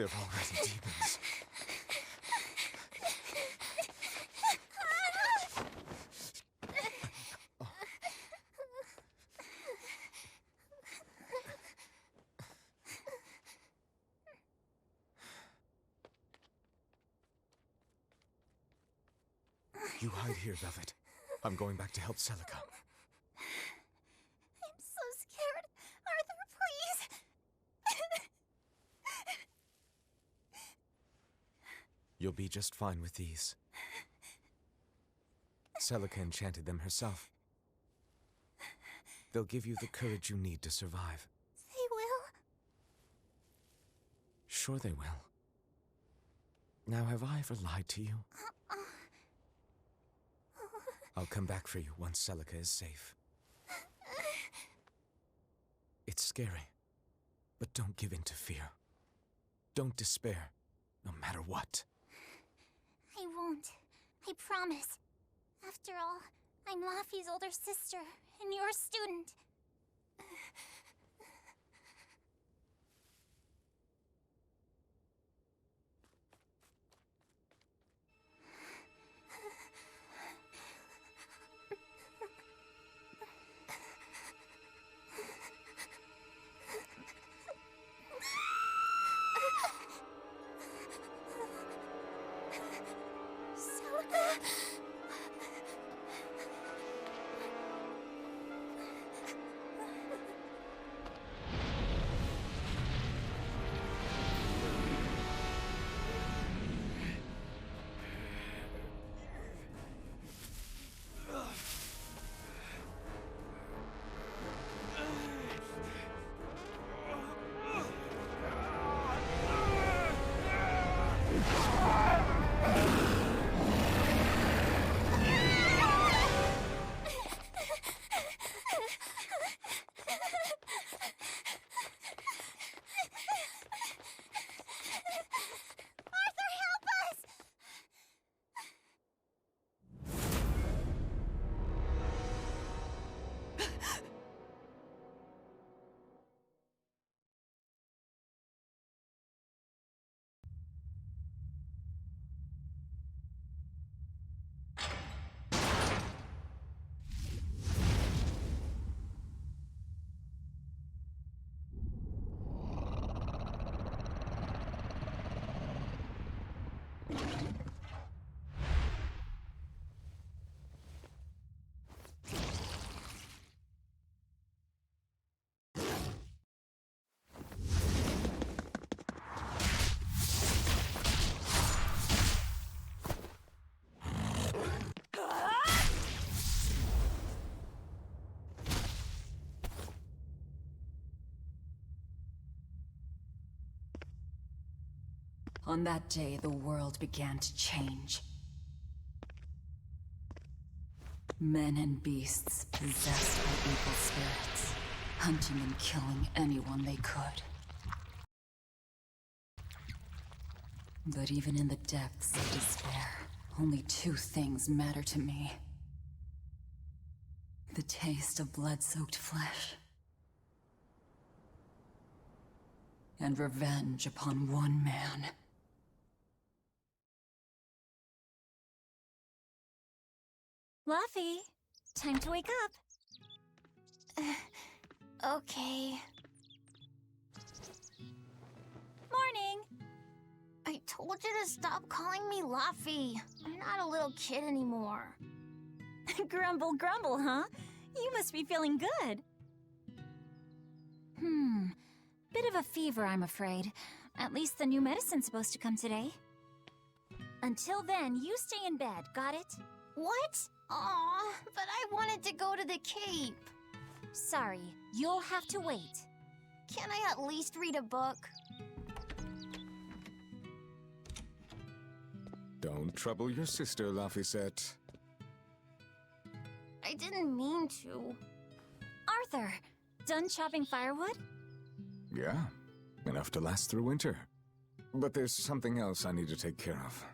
they're already demons. You hide here, Velvet. I'm going back to help Celica. I'm so scared. Arthur, please. You'll be just fine with these. Celica enchanted them herself. They'll give you the courage you need to survive. They will? Sure they will. Now, have I ever lied to you? I'll come back for you once Celica is safe. It's scary, but don't give in to fear. Don't despair, no matter what. I won't. I promise. After all, I'm Laffy's older sister, and your student. On that day, the world began to change. Men and beasts possessed by evil spirits, hunting and killing anyone they could. But even in the depths of despair, only two things matter to me. The taste of blood-soaked flesh, and revenge upon one man. Laffy, time to wake up. Okay. Morning. I told you to stop calling me Laffy. I'm not a little kid anymore. Grumble, grumble, huh? You must be feeling good. Bit of a fever, I'm afraid. At least the new medicine's supposed to come today. Until then, you stay in bed, got it? What? Aw, but I wanted to go to the Cape. Sorry, you'll have to wait. Can I at least read a book? Don't trouble your sister, Laphicet. I didn't mean to. Arthur, done chopping firewood? Yeah, enough to last through winter. But there's something else I need to take care of.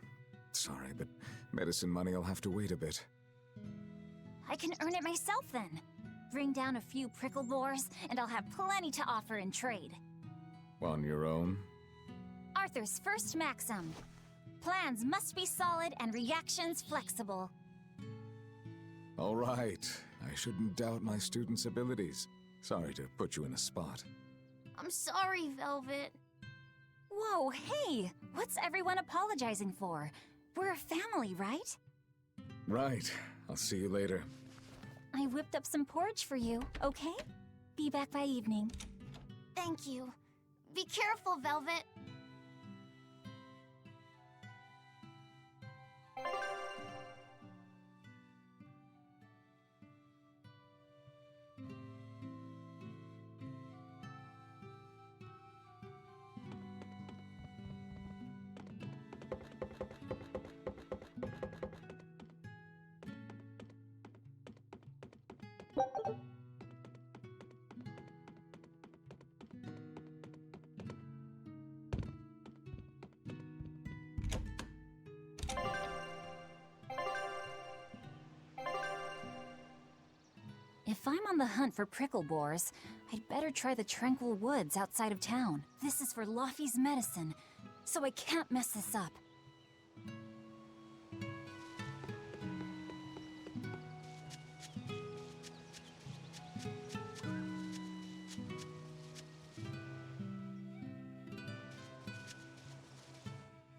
Sorry, but medicine money'll have to wait a bit. I can earn it myself then. Bring down a few prickle boars, and I'll have plenty to offer in trade. On your own? Arthur, Arthur's first maxim. Plans must be solid and reactions flexible. All right. I shouldn't doubt my students' abilities. Sorry to put you in a spot. I'm sorry, Velvet. Whoa, hey! What's everyone apologizing for? We're a family, right? Right. I'll see you later. I whipped up some porridge for you, okay? Be back by evening. Thank you. Be careful, Velvet. If I'm on the hunt for prickle boars, I'd better try the tranquil woods outside of town. This is for Laufey's medicine, so I can't mess this up.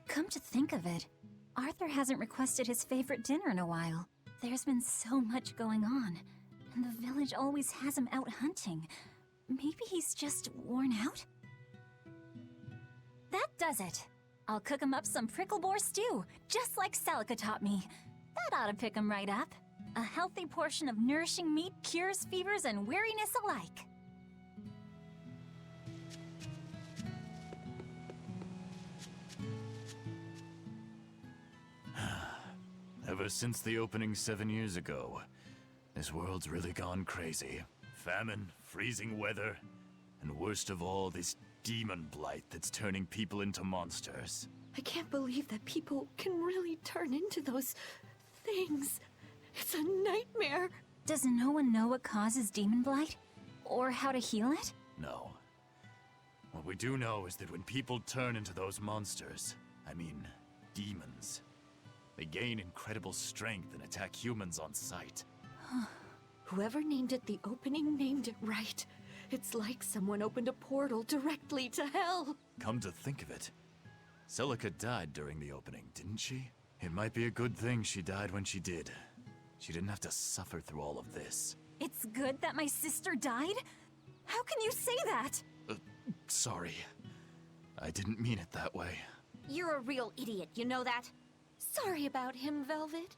Come to think of it, Arthur hasn't requested his favorite dinner in a while. There's been so much going on, and the village always has him out hunting. Maybe he's just worn out? That does it! I'll cook him up some prickle boar stew, just like Celica taught me. That ought to pick him right up. A healthy portion of nourishing meat cures fevers and weariness alike. Ever since the opening 7 years ago, this world's really gone crazy. Famine, freezing weather, and worst of all, this demon blight that's turning people into monsters. I can't believe that people can really turn into those things. It's a nightmare. Does no one know what causes demon blight? Or how to heal it? No. What we do know is that when people turn into those monsters, I mean, demons, they gain incredible strength and attack humans on sight. Whoever named it the opening named it right. It's like someone opened a portal directly to hell. Come to think of it, Celica died during the opening, didn't she? It might be a good thing she died when she did. She didn't have to suffer through all of this. It's good that my sister died? How can you say that? Sorry. I didn't mean it that way. You're a real idiot, you know that? Sorry about him, Velvet.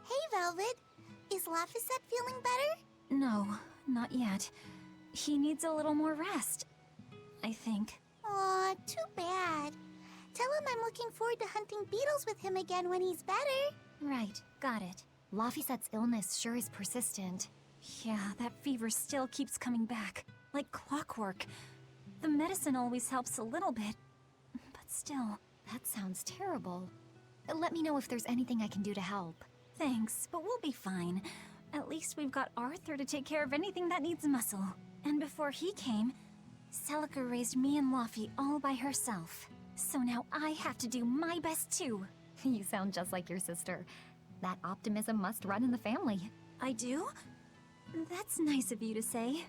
Hey, Velvet. Is Laphicet feeling better? No, not yet. He needs a little more rest, I think. Aw, too bad. Tell him I'm looking forward to hunting beetles with him again when he's better. Right, got it. Laphicet's illness sure is persistent. Yeah, that fever still keeps coming back, like clockwork. The medicine always helps a little bit, but still. That sounds terrible. Let me know if there's anything I can do to help. Thanks, but we'll be fine. At least we've got Arthur to take care of anything that needs muscle. And before he came, Celica raised me and Laufey all by herself. So now I have to do my best too. You sound just like your sister. That optimism must run in the family. I do? That's nice of you to say.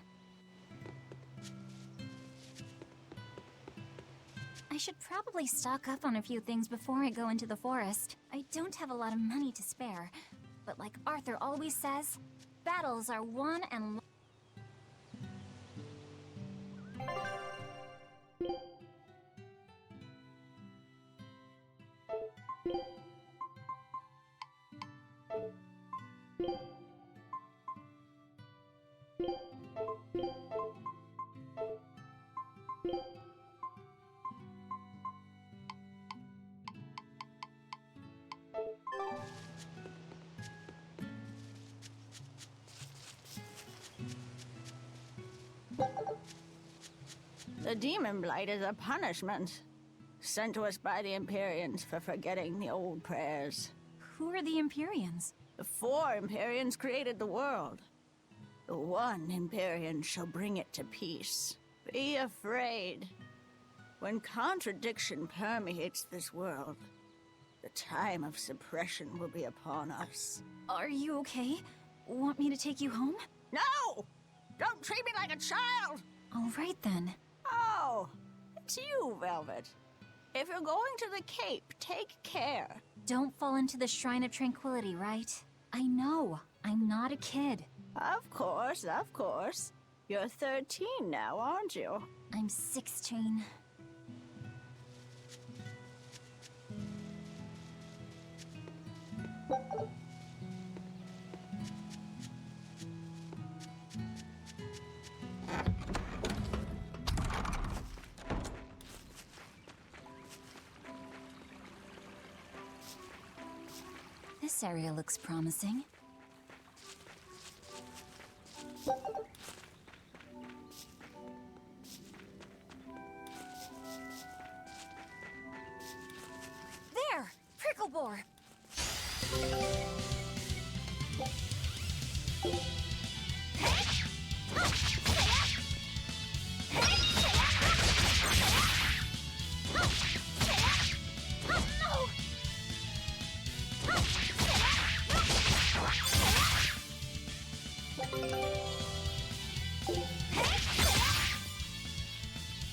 I should probably stock up on a few things before I go into the forest. I don't have a lot of money to spare, but like Arthur always says, battles are won and The demon blight is a punishment, sent to us by the Empyreans for forgetting the old prayers. Who are the Empyreans? The 4 Empyreans created the world. The one Empyrean shall bring it to peace. Be afraid. When contradiction permeates this world, the time of suppression will be upon us. Are you okay? Want me to take you home? No! Don't treat me like a child! All right then. Oh, it's you, Velvet. If you're going to the Cape, take care. Don't fall into the Shrine of Tranquility, right? I know. I'm not a kid. Of course, of course. You're 13 now, aren't you? I'm 16. This area looks promising. There! Pricklebore!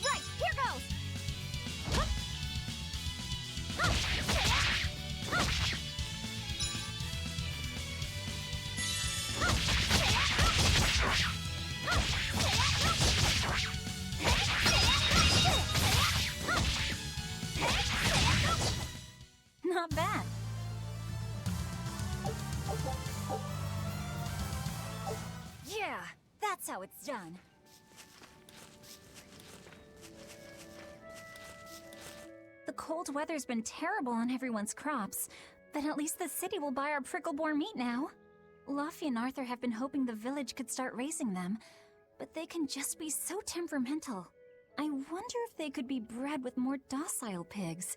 Right, here goes! Not bad. Yeah, that's how it's done. The cold weather's been terrible on everyone's crops, but at least the city will buy our pricklebore meat now. Luffy and Arthur have been hoping the village could start raising them, but they can just be so temperamental. I wonder if they could be bred with more docile pigs.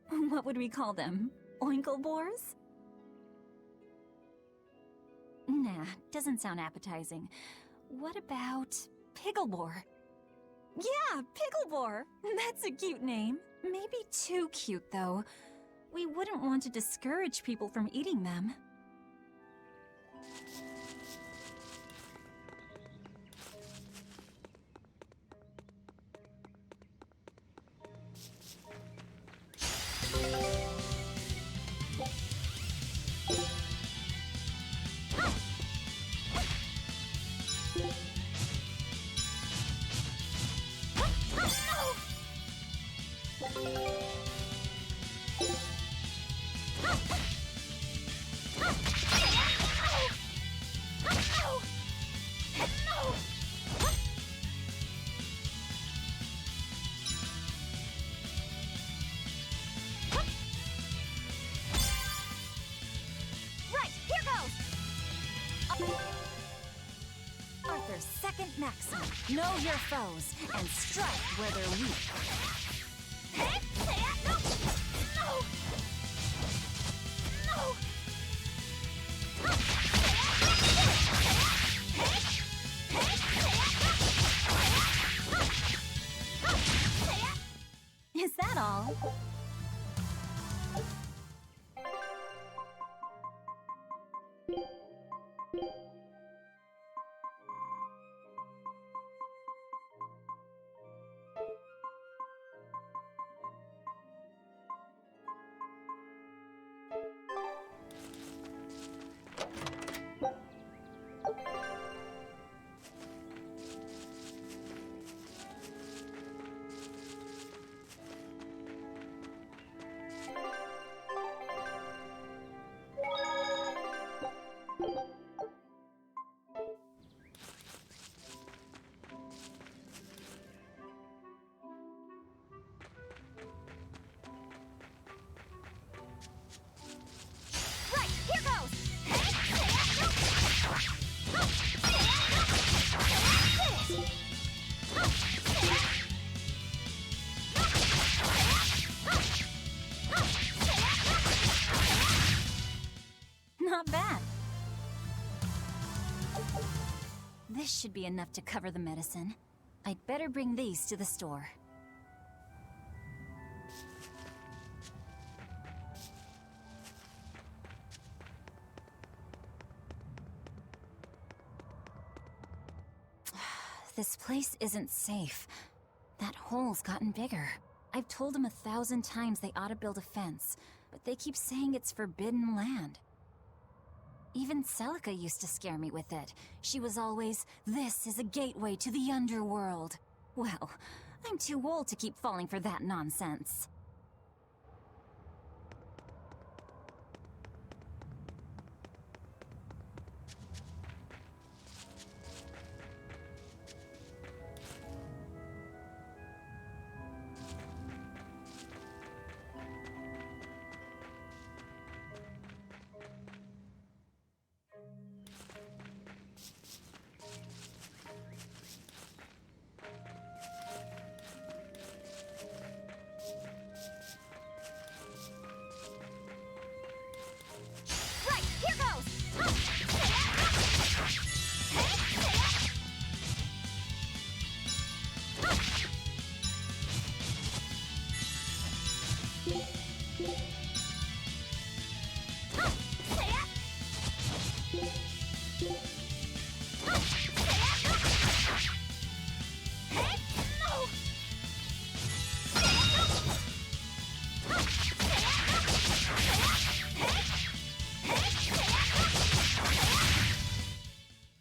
What would we call them? Oinklebores? Nah, doesn't sound appetizing. What about Picklebore? Yeah, Picklebore! That's a cute name. Maybe too cute, though. We wouldn't want to discourage people from eating them. Right, here goes! Arthur's second maxim. Know your foes and strike where they're weak. No! No! Is that all? Right, here goes! Not bad. should be enough to cover the medicine. I'd better bring these to the store. This place isn't safe. That hole's gotten bigger. I've told them 1,000 times they ought to build a fence, but they keep saying it's forbidden land. Even Celica used to scare me with it. She was always, "This is a gateway to the underworld." Well, I'm too old to keep falling for that nonsense.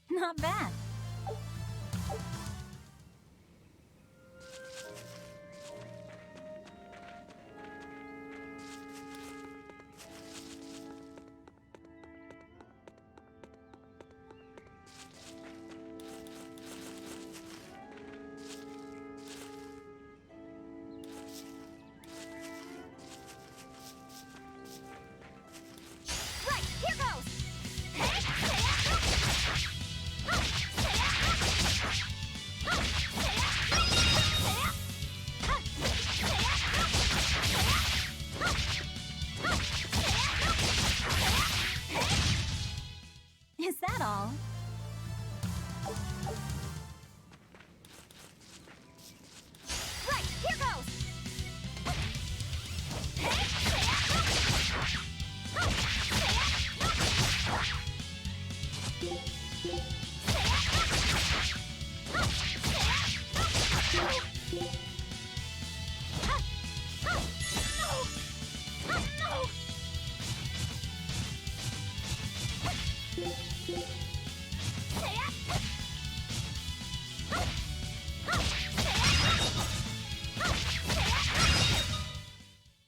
Not bad. Right, here goes! Is that all? Right, here goes!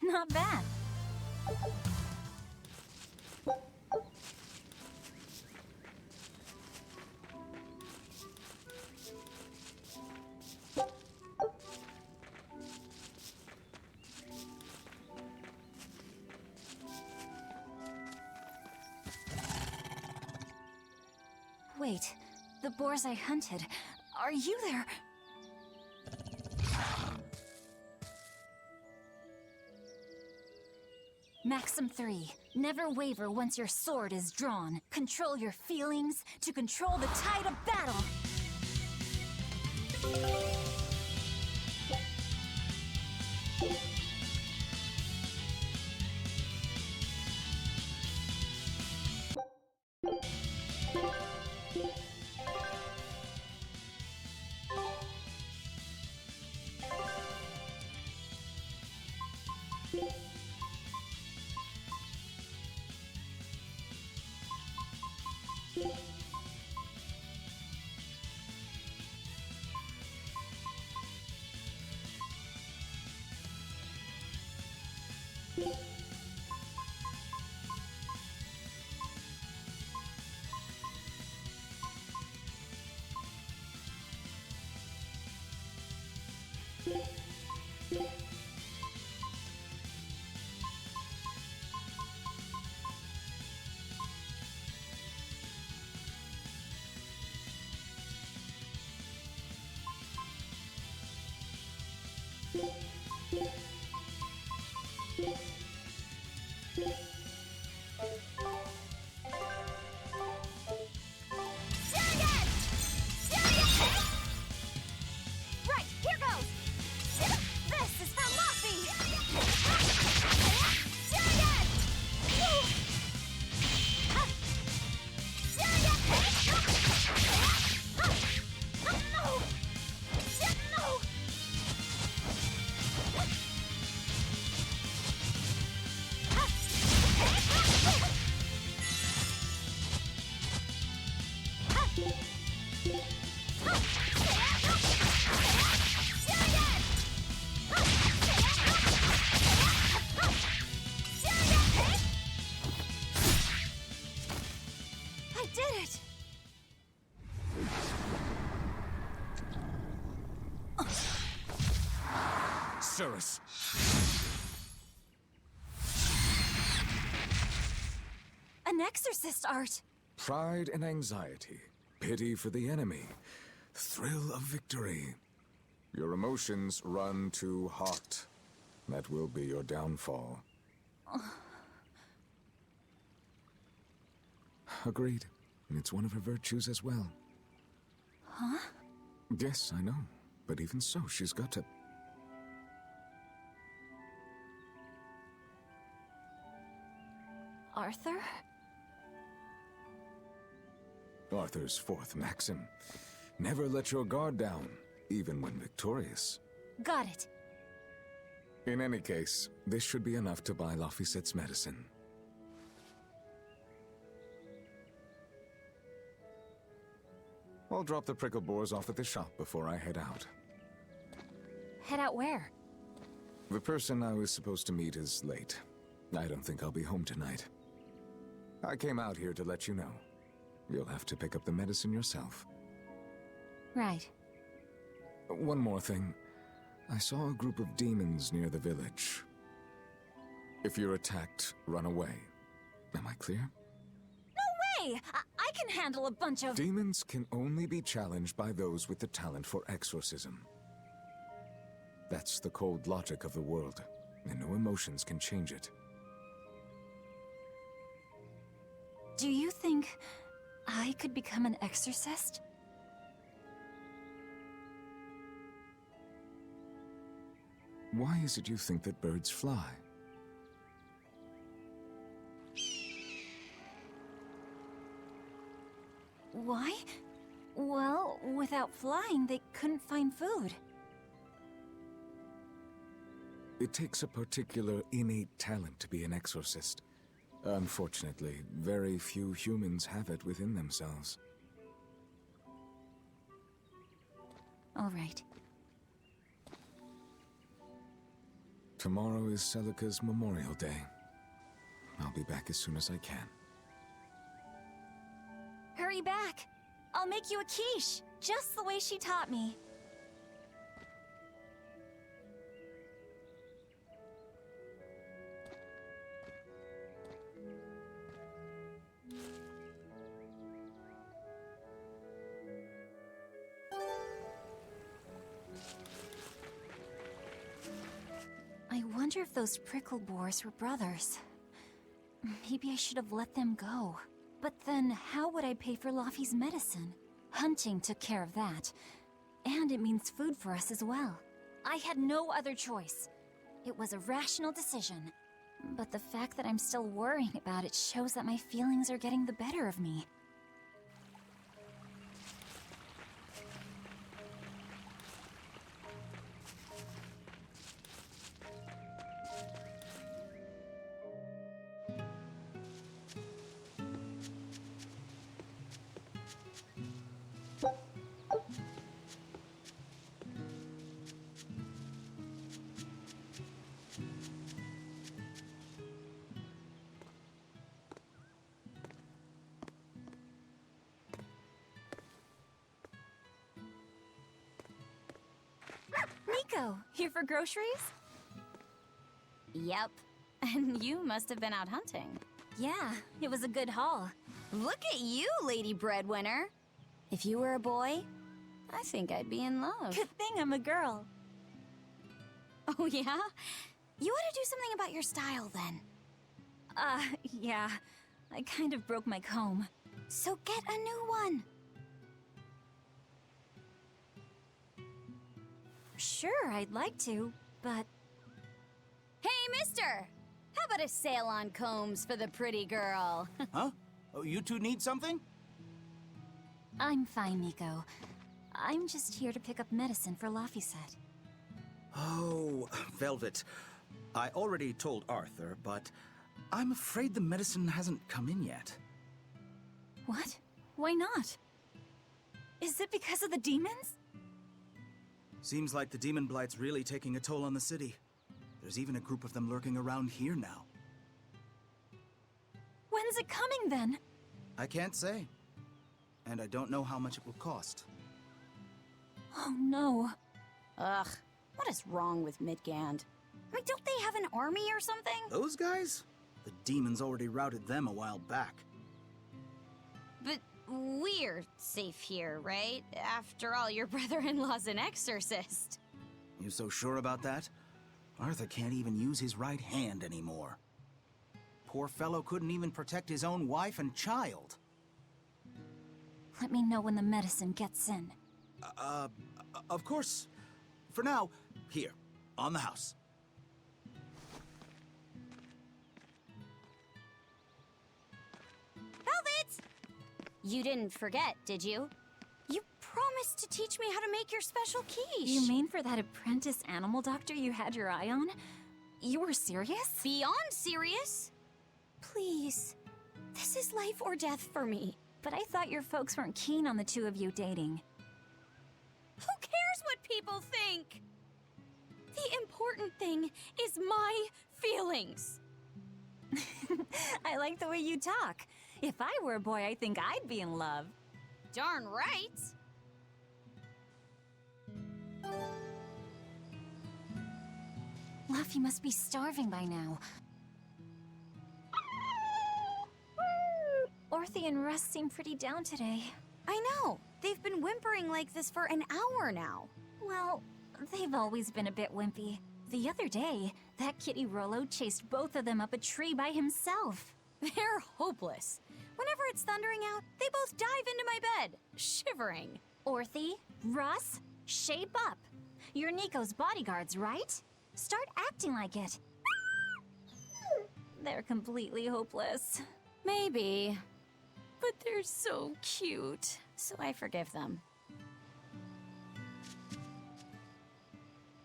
Not bad. Wait, the boars I hunted, are you there? Maxim 3. Never waver once your sword is drawn. Control your feelings to control the tide of battle. sorceress! An exorcist art! Pride and anxiety, pity for the enemy, thrill of victory. Your emotions run too hot. That will be your downfall. Agreed. It's one of her virtues as well. Huh? Yes, I know. But even so, she's got to... Arthur? Arthur's fourth maxim. Never let your guard down, even when victorious. Got it. In any case, this should be enough to buy Laphicette's medicine. I'll drop the prickle boars off at the shop before I head out. Head out where? The person I was supposed to meet is late. I don't think I'll be home tonight. I came out here to let you know. You'll have to pick up the medicine yourself. Right. One more thing. I saw a group of demons near the village. If you're attacked, run away. Am I clear? Hey, I can handle a bunch of... Demons can only be challenged by those with the talent for exorcism. That's the cold logic of the world, and no emotions can change it. Do you think I could become an exorcist? Why is it you think that birds fly? Why? Well, without flying, they couldn't find food. It takes a particular innate talent to be an exorcist. Unfortunately, very few humans have it within themselves. All right. Tomorrow is Celica's Memorial Day. I'll be back as soon as I can. Hurry back! I'll make you a quiche, just the way she taught me. I wonder if those prickle boars were brothers. Maybe I should have let them go. But then, how would I pay for Laffy's medicine? Hunting took care of that. And it means food for us as well. I had no other choice. It was a rational decision. But the fact that I'm still worrying about it shows that my feelings are getting the better of me. Nico, here for groceries? Yep. And you must have been out hunting. Yeah, it was a good haul. Look at you, Lady Breadwinner. If you were a boy, I think I'd be in love. Good thing I'm a girl. Oh, yeah? You ought to do something about your style, then. Yeah. I kind of broke my comb. So get a new one. Sure, I'd like to, but... Hey, mister! How about a sale on combs for the pretty girl? Huh? Oh, you two need something? I'm fine, Nico. I'm just here to pick up medicine for Laphicet. Oh, Velvet. I already told Arthur, but I'm afraid the medicine hasn't come in yet. What? Why not? Is it because of the demons? Seems like the demon blight's really taking a toll on the city. There's even a group of them lurking around here now. When's it coming, then? I can't say. And I don't know how much it will cost. Oh, no. Ugh. What is wrong with Midgand? I mean, don't they have an army or something? Those guys? The demons already routed them a while back. But we're safe here, right? After all, your brother-in-law's an exorcist. You so sure about that? Arthur can't even use his right hand anymore. Poor fellow couldn't even protect his own wife and child. Let me know when the medicine gets in. Of course. For now, here, on the house. Velvet! You didn't forget, did you? You promised to teach me how to make your special quiche. You mean for that apprentice animal doctor you had your eye on? You were serious? Beyond serious? Please. This is life or death for me. But I thought your folks weren't keen on the two of you dating. Who cares what people think? The important thing is my feelings. I like the way you talk. If I were a boy, I think I'd be in love. Darn right. Luffy must be starving by now. Orthy and Russ seem pretty down today. I know. They've been whimpering like this for an hour now. Well, they've always been a bit wimpy. The other day, that kitty Rollo chased both of them up a tree by himself. They're hopeless. Whenever it's thundering out, they both dive into my bed, shivering. Orthy, Russ, shape up. You're Nico's bodyguards, right? Start acting like it. They're completely hopeless. Maybe. But they're so cute, so I forgive them.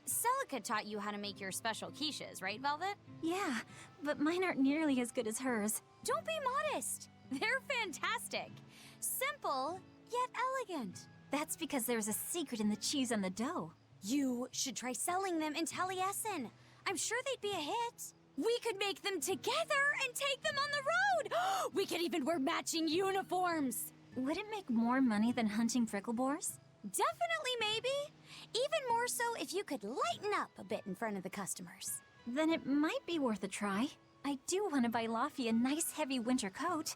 Celica taught you how to make your special quiches, right, Velvet? Yeah, but mine aren't nearly as good as hers. Don't be modest. They're fantastic. Simple, yet elegant. That's because there's a secret in the cheese and the dough. You should try selling them in Taliesin. I'm sure they'd be a hit. We could make them together and take them on the road! We could even wear matching uniforms! Would it make more money than hunting fricklebores? Definitely, maybe. Even more so if you could lighten up a bit in front of the customers. Then it might be worth a try. I do want to buy Laffy a nice heavy winter coat.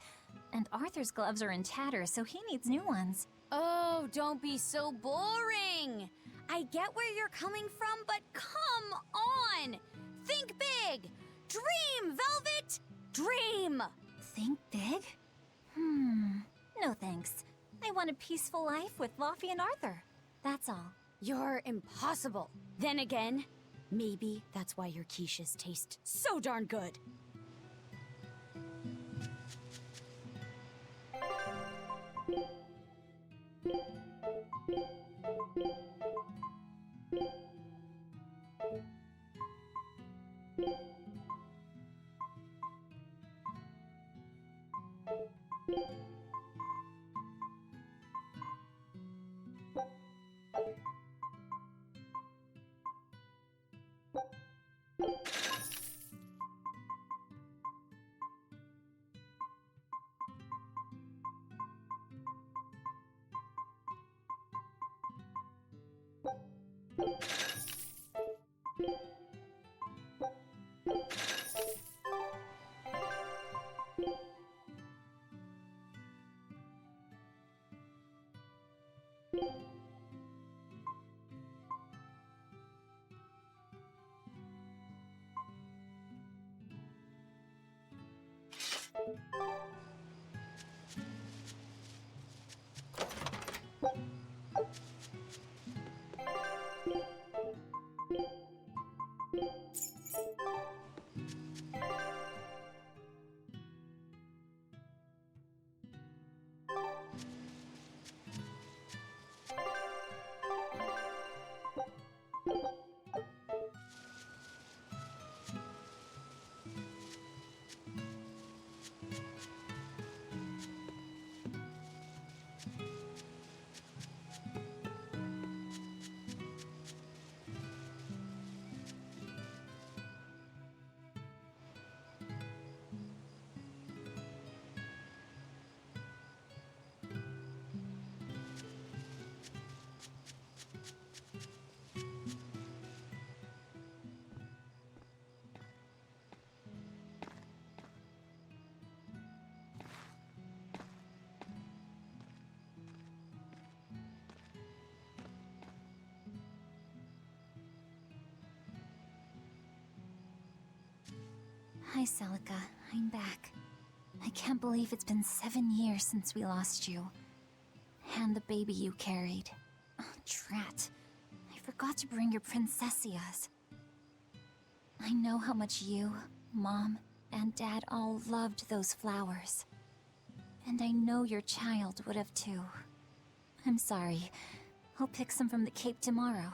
And Arthur's gloves are in tatters, so he needs new ones. Oh, don't be so boring! I get where you're coming from, but come on! Think big! Dream, Velvet! Dream! Think big? No thanks. I want a peaceful life with Laffy and Arthur. That's all. You're impossible. Then again, maybe that's why your quiches taste so darn good. Hi, Celica. I'm back. I can't believe it's been 7 years since we lost you. And the baby you carried. Oh, drat. I forgot to bring your princessias. I know how much you, Mom, and Dad all loved those flowers. And I know your child would have too. I'm sorry. I'll pick some from the Cape tomorrow.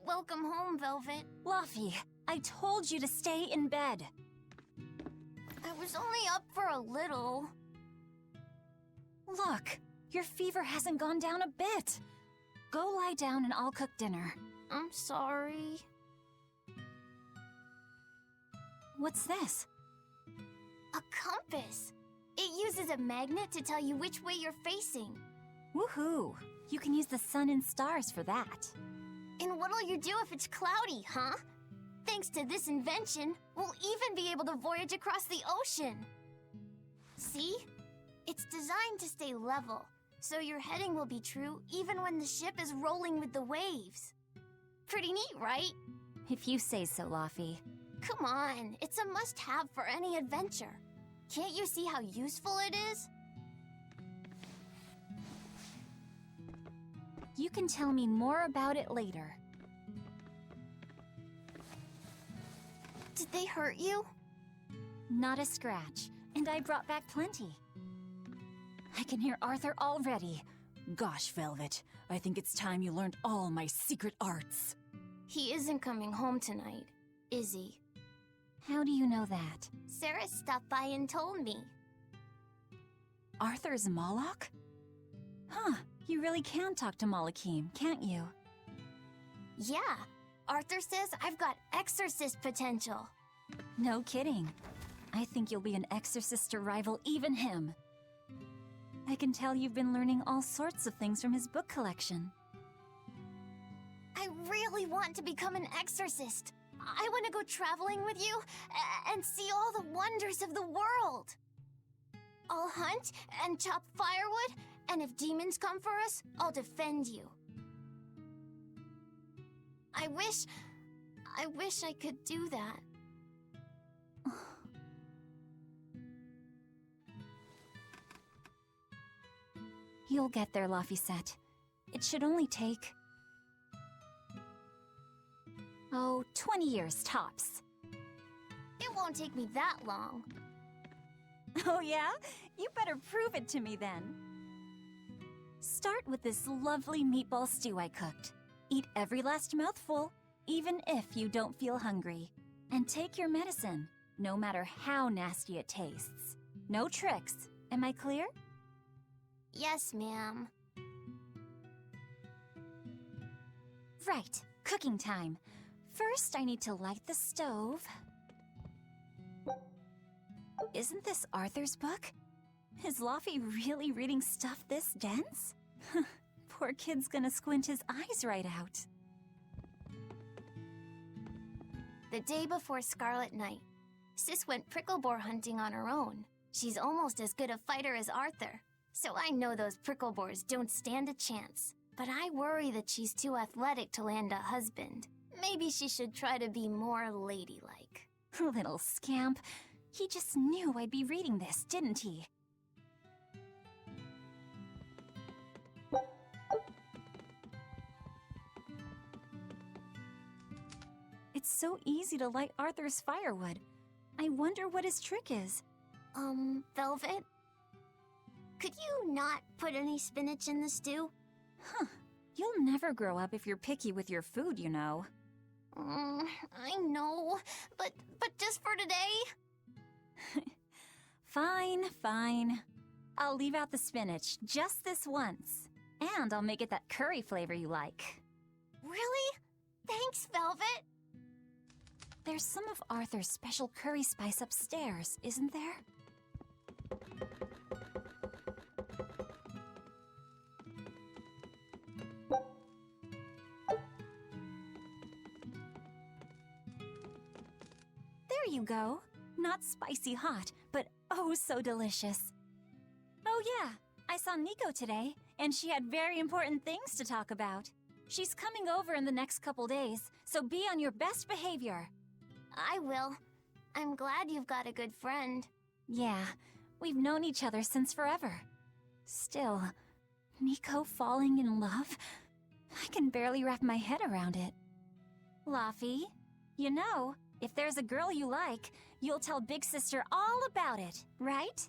Welcome home, Velvet. Luffy, I told you to stay in bed. I was only up for a little. Look, your fever hasn't gone down a bit. Go lie down and I'll cook dinner. I'm sorry. What's this? A compass. It uses a magnet to tell you which way you're facing. Woohoo! You can use the sun and stars for that. And what'll you do if it's cloudy, huh? Thanks to this invention, we'll even be able to voyage across the ocean. See? It's designed to stay level, so your heading will be true even when the ship is rolling with the waves. Pretty neat, right? If you say so, Luffy. Come on, it's a must-have for any adventure. Can't you see how useful it is? You can tell me more about it later. Did they hurt you? Not a scratch, and I brought back plenty. I can hear Arthur already. Gosh, Velvet, I think it's time you learned all my secret arts. He isn't coming home tonight, is he? How do you know that? Sarah stopped by and told me. Arthur's Moloch? Huh, you really can talk to Malakim, can't you? Yeah, Arthur says I've got exorcist potential. No kidding. I think you'll be an exorcist to rival even him. I can tell you've been learning all sorts of things from his book collection. I really want to become an exorcist. I want to go traveling with you and see all the wonders of the world. I'll hunt and chop firewood, and if demons come for us, I'll defend you. I wish I could do that. You'll get there, Laphicet. It should only take... 20 years tops. It won't take me that long. Oh yeah? You better prove it to me then. Start with this lovely meatball stew I cooked. Eat every last mouthful, even if you don't feel hungry. And take your medicine, no matter how nasty it tastes. No tricks. Am I clear? Yes, ma'am. Right, cooking time. First, I need to light the stove. Isn't this Arthur's book? Is Luffy really reading stuff this dense? Poor kid's gonna squint his eyes right out. The day before Scarlet Night, Sis went prickle-boar hunting on her own. She's almost as good a fighter as Arthur, so I know those prickle-boars don't stand a chance. But I worry that she's too athletic to land a husband. Maybe she should try to be more ladylike. Little scamp. He just knew I'd be reading this, didn't he? It's so easy to light Arthur's firewood. I wonder what his trick is. Velvet? Could you not put any spinach in the stew? Huh. You'll never grow up if you're picky with your food, you know. I know, but just for today? Fine, fine. I'll leave out the spinach just this once. And I'll make it that curry flavor you like. Really? Thanks, Velvet. There's some of Arthur's special curry spice upstairs, isn't there? you go. Not spicy hot, but oh so delicious. Oh yeah, I saw Nico today, and she had very important things to talk about. She's coming over in the next couple days, so be on your best behavior. I will. I'm glad you've got a good friend. Yeah, we've known each other since forever. Still, Nico falling in love? I can barely wrap my head around it. Laffy, you know, if there's a girl you like, you'll tell Big Sister all about it, right?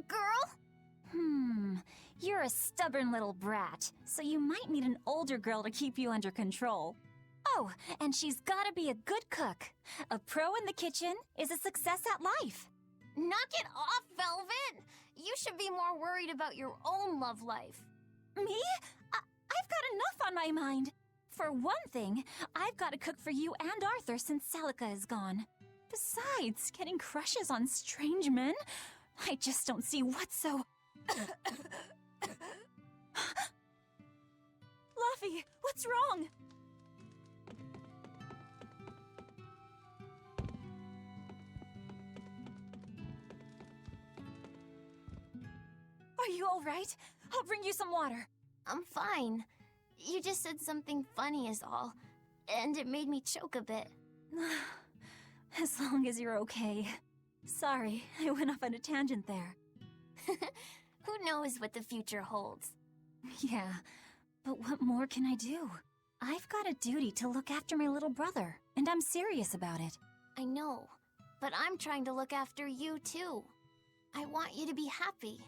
Girl? You're a stubborn little brat, so you might need an older girl to keep you under control. Oh, and she's gotta be a good cook. A pro in the kitchen is a success at life. Knock it off, Velvet! You should be more worried about your own love life. Me? I've got enough on my mind. For one thing, I've got to cook for you and Arthur since Celica is gone. Besides, getting crushes on strange men? I just don't see what's so... Laffy, what's wrong? Are you all right? I'll bring you some water. I'm fine. You just said something funny is all, and it made me choke a bit. As long as you're okay. Sorry, I went off on a tangent there. Who knows what the future holds? Yeah, but what more can I do? I've got a duty to look after my little brother, and I'm serious about it. I know, but I'm trying to look after you too. I want you to be happy.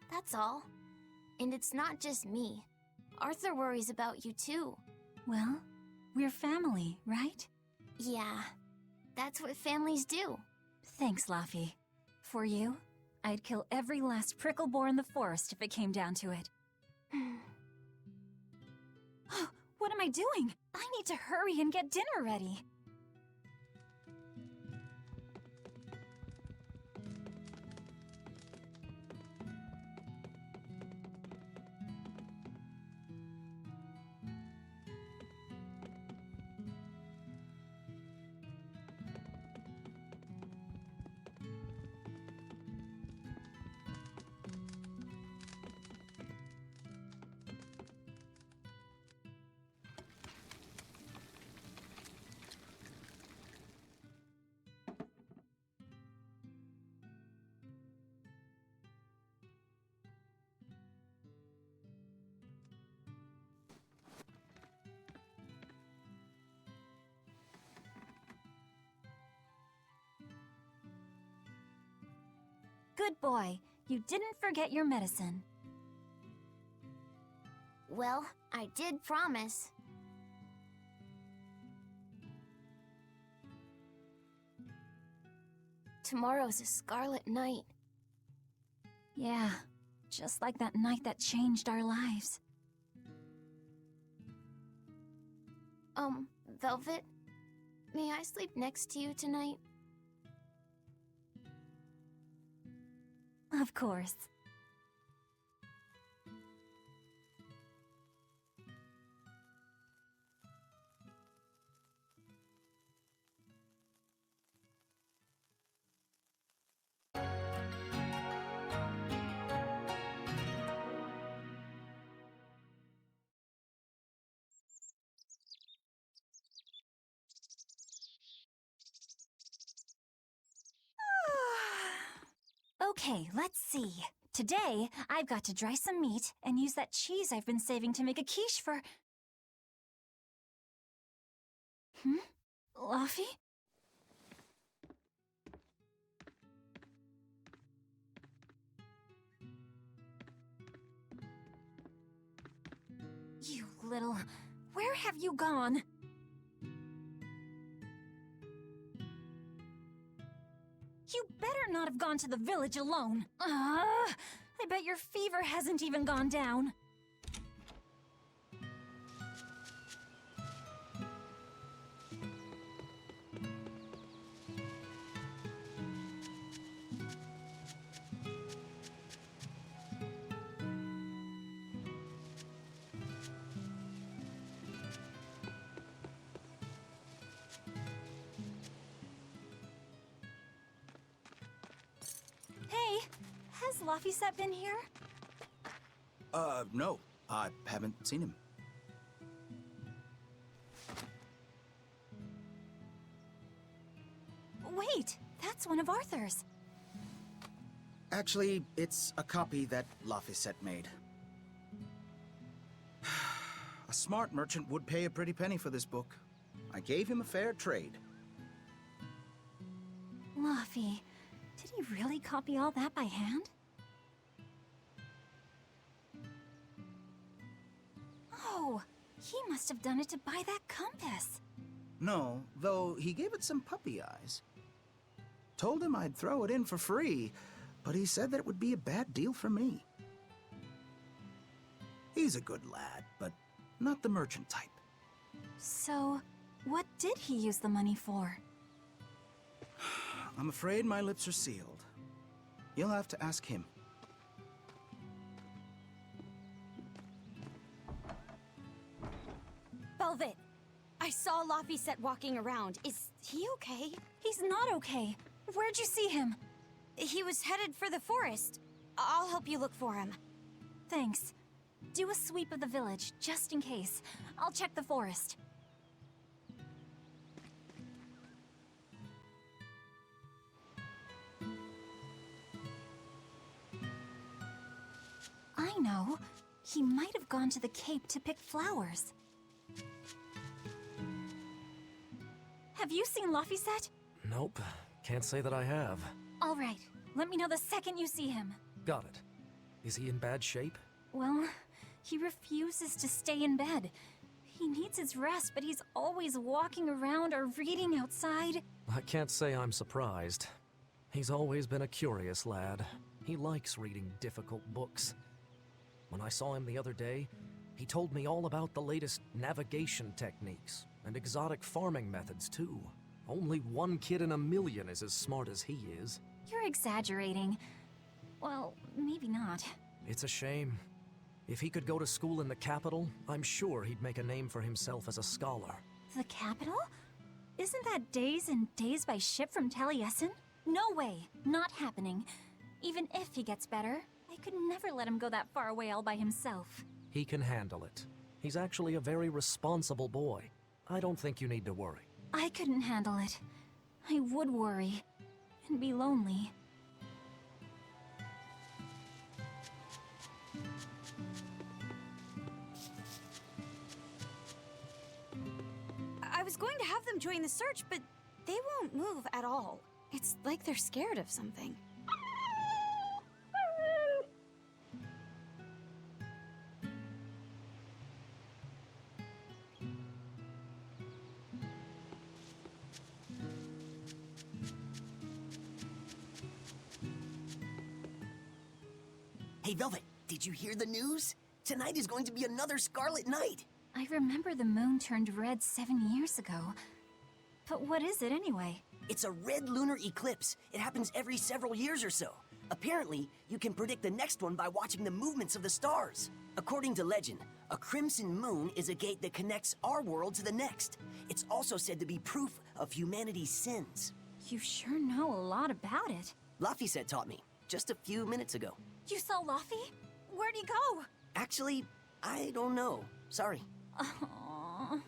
That's all. And it's not just me. Arthur worries about you too. Well, we're family, right? Yeah, that's what families do. Thanks, Laffy. For you, I'd kill every last prickle boar in the forest if it came down to it. What am I doing? I need to hurry and get dinner ready. Good boy. You didn't forget your medicine. Well, I did promise. Tomorrow's a scarlet night. Yeah, just like that night that changed our lives. Velvet, may I sleep next to you tonight? Of course. Okay, let's see. Today, I've got to dry some meat and use that cheese I've been saving to make a quiche for... Laffy? You little... Where have you gone? You better not have gone to the village alone. I bet your fever hasn't even gone down. has Laphicet been here? No. I haven't seen him. Wait, that's one of Arthur's. Actually, it's a copy that Laphicet made. A smart merchant would pay a pretty penny for this book. I gave him a fair trade. Laphi, did he really copy all that by hand? Oh, he must have done it to buy that compass. No, though he gave it some puppy eyes. Told him I'd throw it in for free, but he said that it would be a bad deal for me. He's a good lad, but not the merchant type. So, what did he use the money for? I'm afraid my lips are sealed. You'll have to ask him. Velvet, I saw Laphicet walking around. Is he okay? He's not okay. Where'd you see him? He was headed for the forest. I'll help you look for him. Thanks. Do a sweep of the village, just in case. I'll check the forest. I know. He might have gone to the Cape to pick flowers. Have you seen Laphicet? Nope. Can't say that I have. All right. Let me know the second you see him. Got it. Is he in bad shape? Well, he refuses to stay in bed. He needs his rest, but he's always walking around or reading outside. I can't say I'm surprised. He's always been a curious lad. He likes reading difficult books. When I saw him the other day, he told me all about the latest navigation techniques and exotic farming methods, too. Only one kid in a million is as smart as he is. You're exaggerating. Well, maybe not. It's a shame. If he could go to school in the capital, I'm sure he'd make a name for himself as a scholar. The capital? Isn't that days and days by ship from Taliesin? No way. Not happening. Even if he gets better, I could never let him go that far away all by himself. He can handle it. He's actually a very responsible boy. I don't think you need to worry. I couldn't handle it. I would worry. And be lonely. I was going to have them join the search, but they won't move at all. It's like they're scared of something. Hey, Velvet, did you hear the news? Tonight is going to be another Scarlet Night. I remember the moon turned red 7 years ago. But what is it anyway? It's a red lunar eclipse. It happens every several years or so. Apparently, you can predict the next one by watching the movements of the stars. According to legend, a crimson moon is a gate that connects our world to the next. It's also said to be proof of humanity's sins. You sure know a lot about it. Laphicet taught me, just a few minutes ago. You saw Laphi? Where'd he go? Actually, I don't know. Sorry. Aww.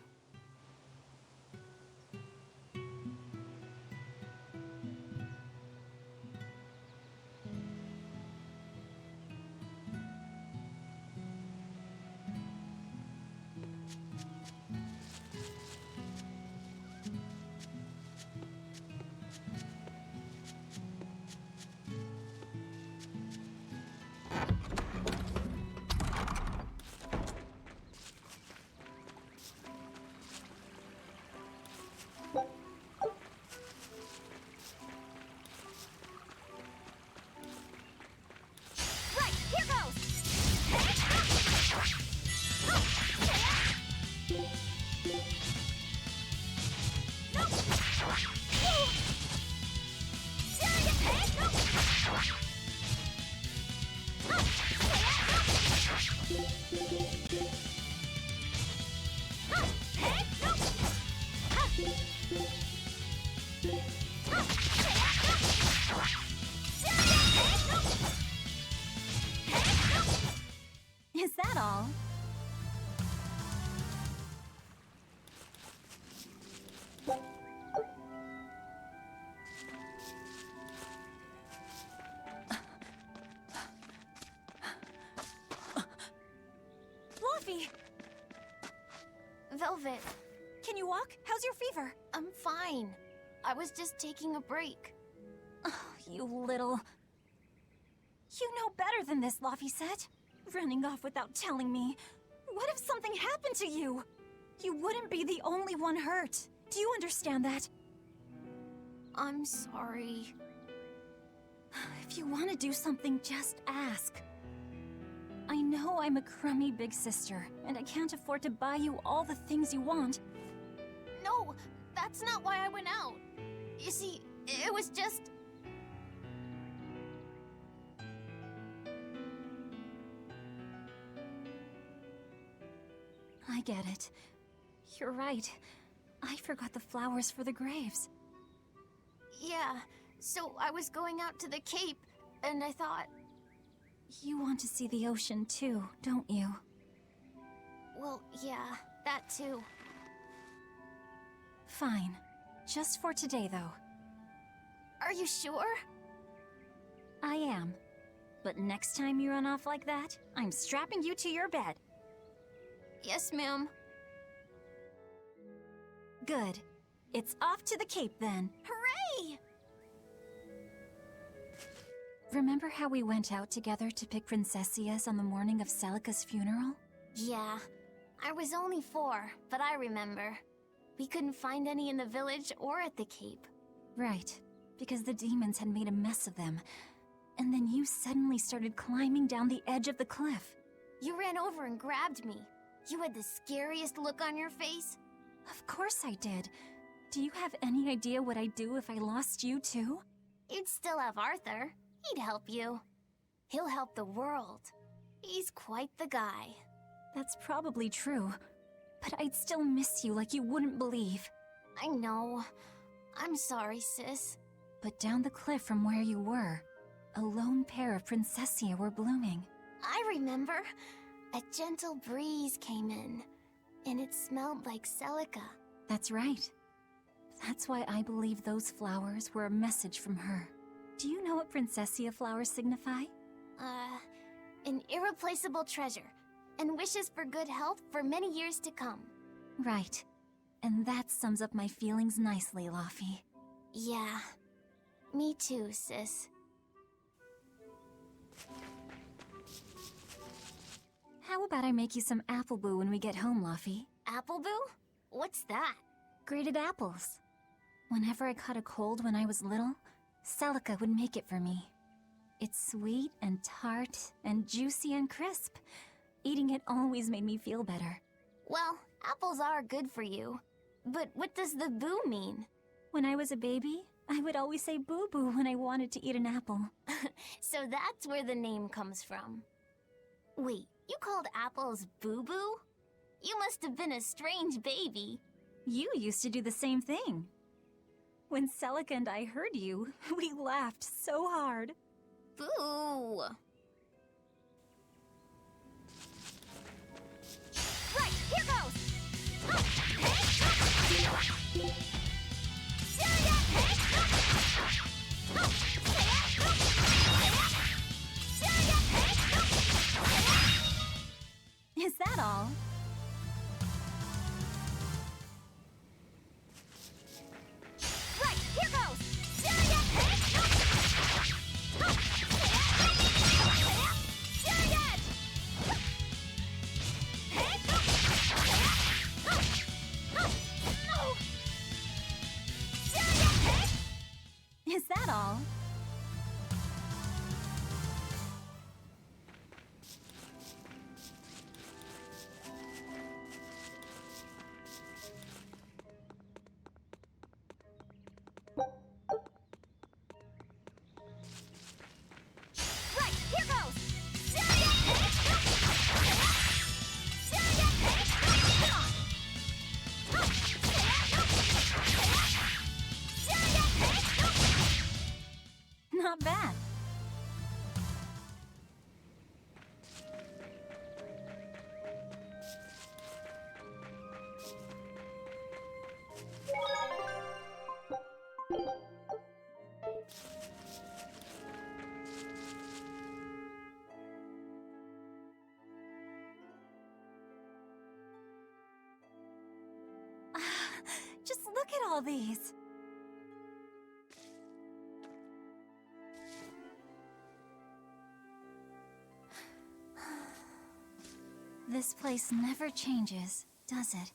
Velvet. Can you walk? How's your fever? I'm fine. I was just taking a break. Oh, you little... You know better than this, Laphicet. Running off without telling me. What if something happened to you? You wouldn't be the only one hurt. Do you understand that? I'm sorry. If you want to do something, just ask. I know I'm a crummy big sister, and I can't afford to buy you all the things you want. No, that's not why I went out. You see, it was just... I get it. You're right. I forgot the flowers for the graves. Yeah, so I was going out to the Cape, and I thought... You want to see the ocean too, don't you? Well, yeah, that too. Fine. Just for today, though. Are you sure? I am. But next time you run off like that, I'm strapping you to your bed. Yes, ma'am. Good. It's off to the Cape, then. Hooray! Remember how we went out together to pick princessias on the morning of Celica's funeral? Yeah. I was only 4, but I remember. We couldn't find any in the village or at the Cape. Right. Because the demons had made a mess of them. And then you suddenly started climbing down the edge of the cliff. You ran over and grabbed me. You had the scariest look on your face. Of course I did. Do you have any idea what I'd do if I lost you too? You'd still have Arthur. He'd help you. He'll help the world. He's quite the guy. That's probably true. But I'd still miss you like you wouldn't believe. I know. I'm sorry, sis. But down the cliff from where you were, a lone pair of princessia were blooming. I remember. A gentle breeze came in, and it smelled like Celica. That's right. That's why I believe those flowers were a message from her. Do you know what princessia flowers signify? An irreplaceable treasure, and wishes for good health for many years to come. Right. And that sums up my feelings nicely, Laphi. Yeah. Me too, sis. How about I make you some apple boo when we get home, Laphi? Apple boo? What's that? Grated apples. Whenever I caught a cold when I was little, Celica would make it for me. It's sweet and tart and juicy and crisp. Eating it always made me feel better. Well, apples are good for you. But what does the boo mean? When I was a baby, I would always say boo-boo when I wanted to eat an apple. So that's where the name comes from. Wait, you called apples boo-boo? You must have been a strange baby. You used to do the same thing. When Celica and I heard you, we laughed so hard. Boo! Right, here goes! Is that all? Right, here goes! Look at all these! This place never changes, does it?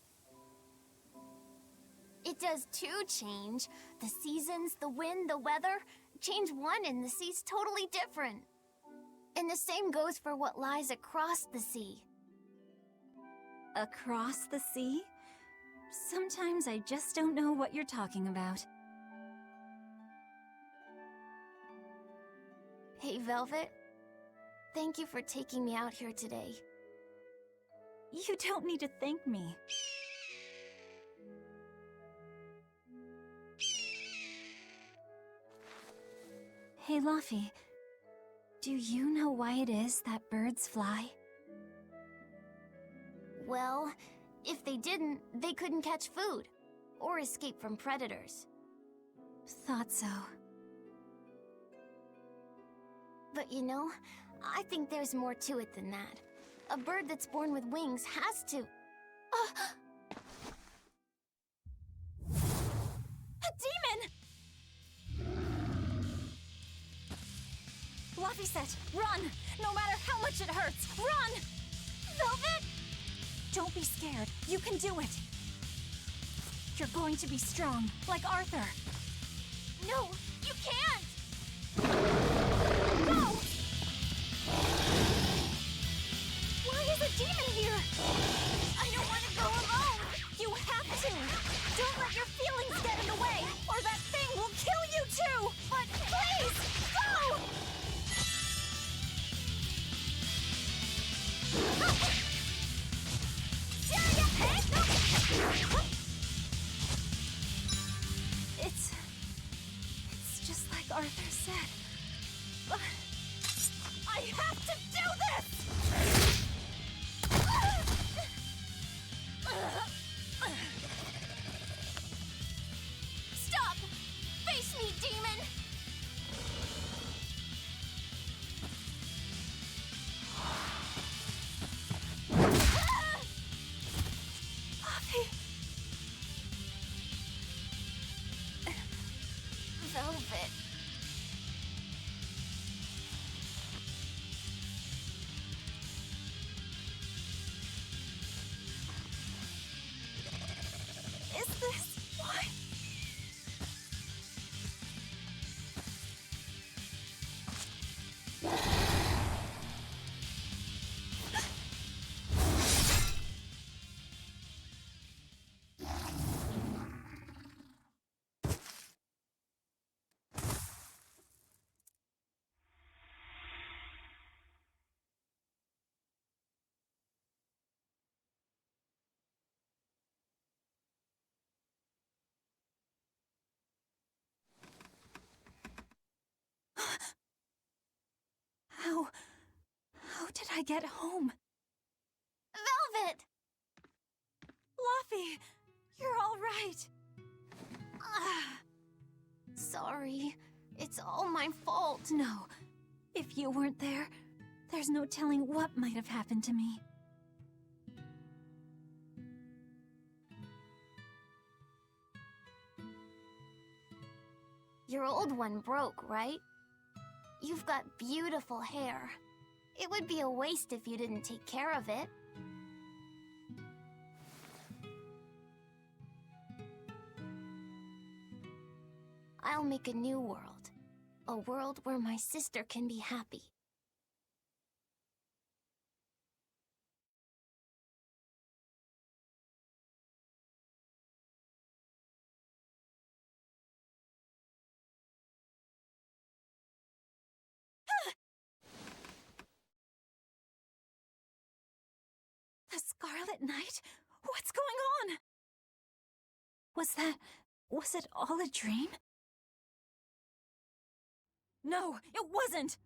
It does too change. The seasons, the wind, the weather. Change one and the sea's totally different. And the same goes for what lies across the sea. Across the sea? Sometimes I just don't know what you're talking about. Hey, Velvet. Thank you for taking me out here today. You don't need to thank me. Hey, Luffy. Do you know why it is that birds fly? Well, if they didn't, they couldn't catch food or escape from predators. Thought so. But you know, I think there's more to it than that. A bird that's born with wings has to... A demon! Luffy said, run! No matter how much it hurts, run! Velvet! Don't be scared. You can do it. You're going to be strong, like Arthur. No, you can't! Go! Why is a demon here? I don't want to go alone! You have to! Don't let your feelings get in the way, or that thing will kill you too! But please, go! It's just like Arthur said. But I have to do this! Stop! Face me, demon! Velvet. Is this why? How did I get home? Velvet! Luffy, you're all right. Sorry. It's all my fault. No, if you weren't there, there's no telling what might have happened to me. Your old one broke, right? You've got beautiful hair. It would be a waste if you didn't take care of it. I'll make a new world. A world where my sister can be happy. The Scarlet Knight? What's going on? Was it all a dream? No, it wasn't!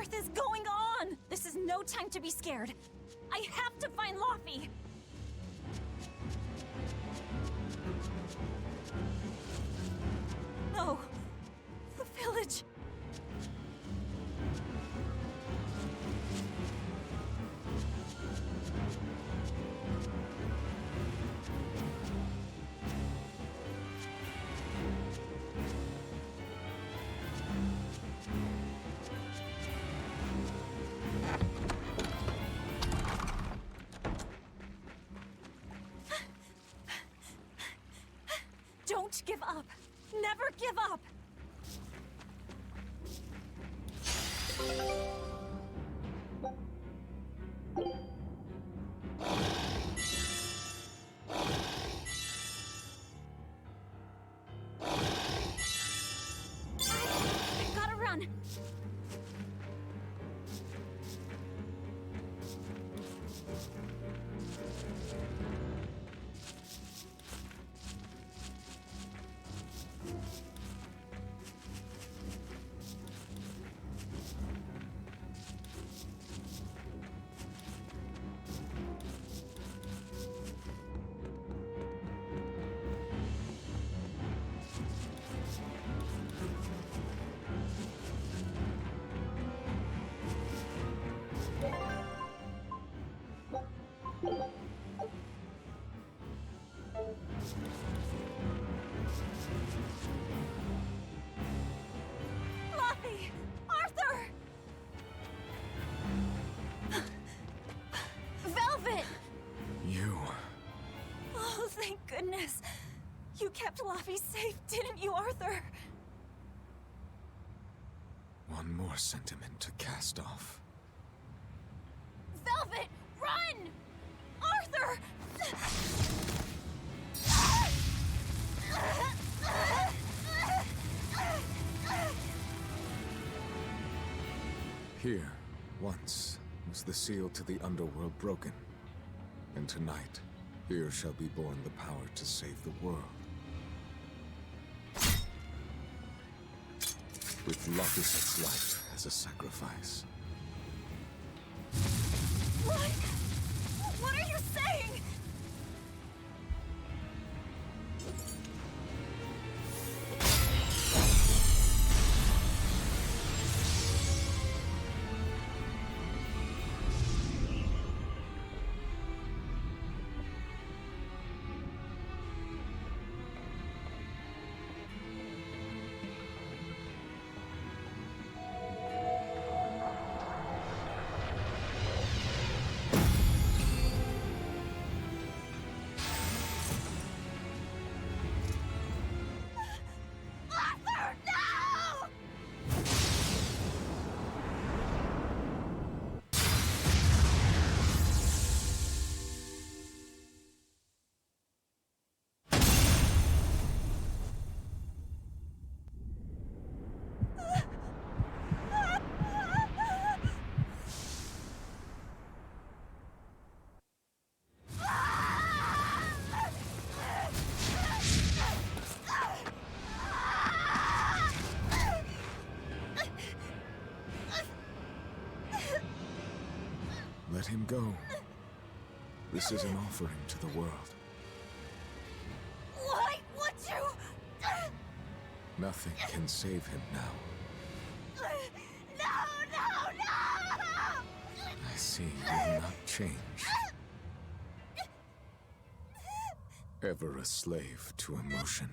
earth is going on? This is no time to be scared. I have to find Laufey! No. The village. Don't give up. Never give up. Gotta run. Laufey! Arthur! Velvet! You. Oh, thank goodness. You kept Laufey safe, didn't you, Arthur? One more sentiment to cast off. Velvet, run! Arthur! Here, once, was the seal to the underworld broken. And tonight, here shall be born the power to save the world. With Laufey's life as a sacrifice. What? What are you saying? Arthur, no! Let him go. This is an offering to the world. Why would you? Nothing can save him now. No! I see you will not change. Ever a slave to emotion.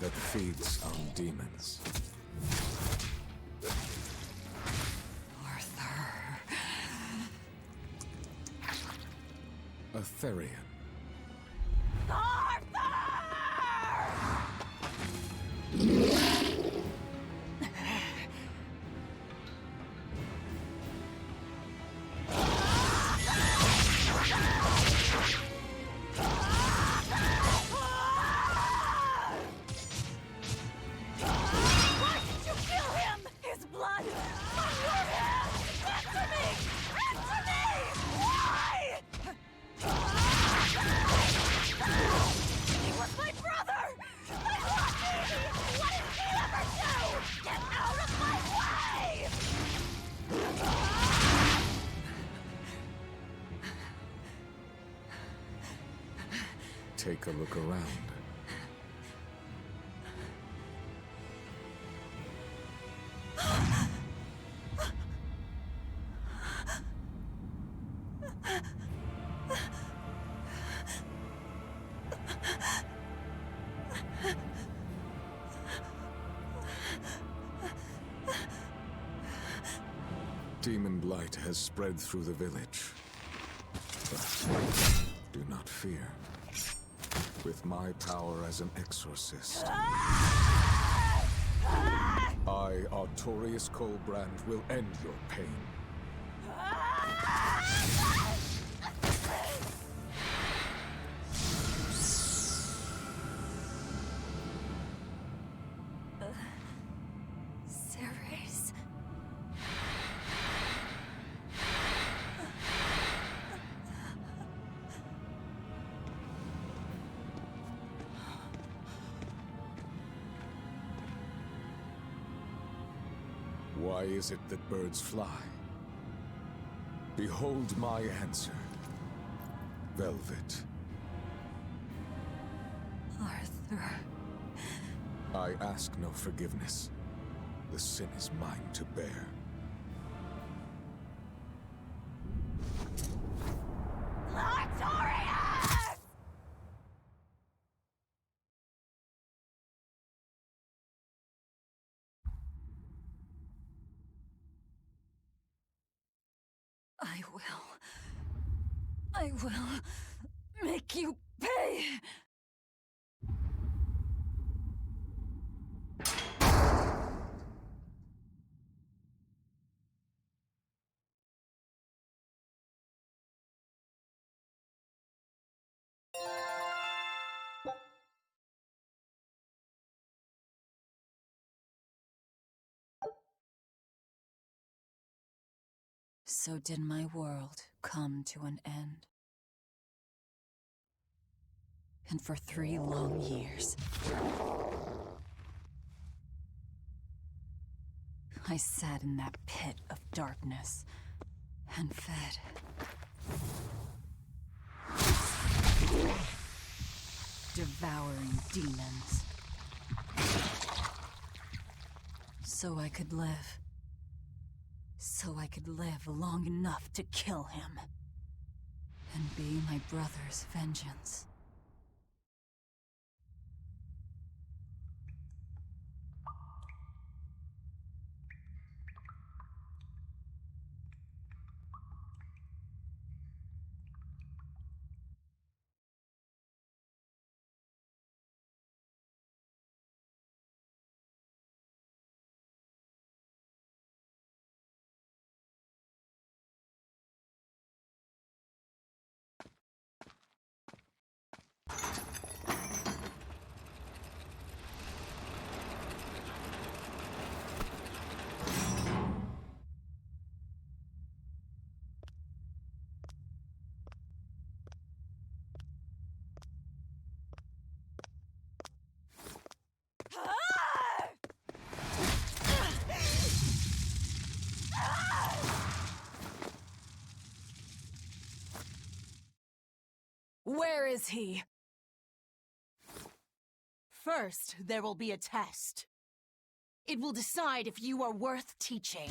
that feeds on demons. Arthur. A Therian. Take a look around. Demon blight has spread through the village. But do not fear. With my power as an exorcist, I, Artorius Colbrand, will end your pain. Ceres. Why is it that birds fly? Behold my answer. Velvet. Arthur. I ask no forgiveness. The sin is mine to bear. I will make you pay! So did my world come to an end. And for 3 long years, I sat in that pit of darkness and fed. Devouring demons. So I could live. So I could live long enough to kill him. And be my brother's vengeance. Where is he? First, there will be a test. It will decide if you are worth teaching.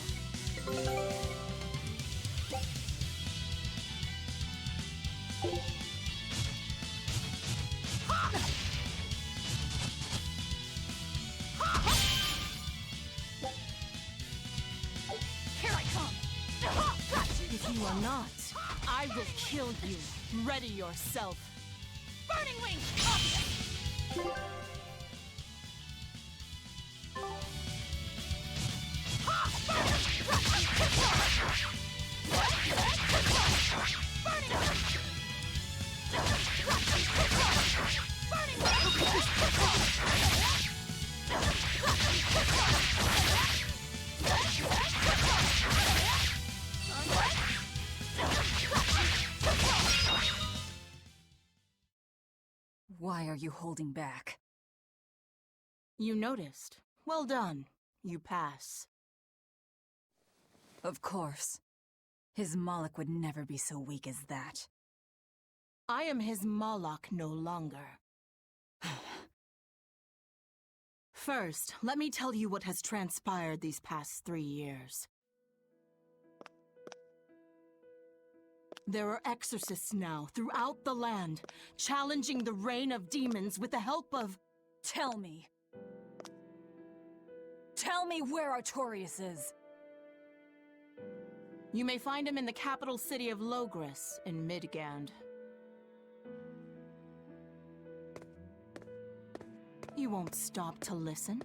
You are not. I will kill you. Ready yourself. Burning Wing! Why are you holding back? You noticed. Well done. You pass. Of course. His Moloch would never be so weak as that. I am his Moloch no longer. First, let me tell you what has transpired these past 3 years. There are exorcists now throughout the land, challenging the reign of demons with the help of... Tell me. Tell me where Artorias is. You may find him in the capital city of Logris in Midgand. You won't stop to listen.